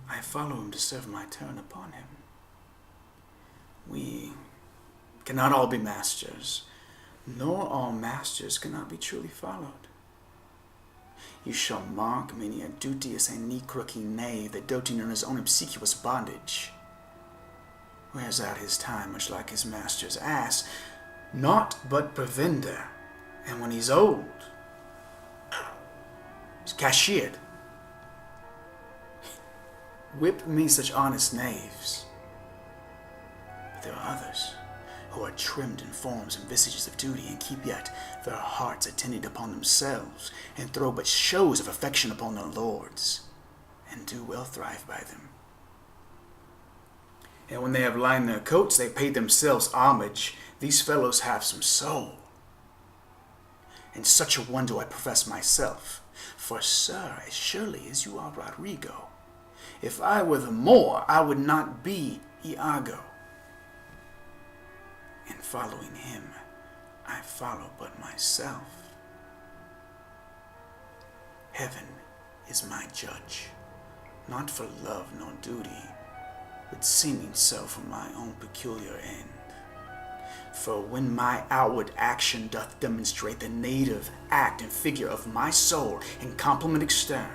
I follow him to serve my turn upon him. We cannot all be masters, nor all masters cannot be truly followed. You shall mark many a duteous and knee-crooking knave that doting on his own obsequious bondage wears out his time much like his master's ass, naught but provender, and when he's old, he's cashiered. Whip me such honest knaves. But there are others who are trimmed in forms and visages of duty, and keep yet their hearts attended upon themselves, and throw but shows of affection upon their lords, and do well thrive by them. And when they have lined their coats, they pay themselves homage. These fellows have some soul. And such a one do I profess myself. For, sir, as surely as you are Rodrigo, if I were the Moor, I would not be Iago. In following him, I follow but myself. Heaven is my judge, not for love nor duty, but seeming so for my own peculiar end. For when my outward action doth demonstrate the native act and figure of my soul in compliment extern,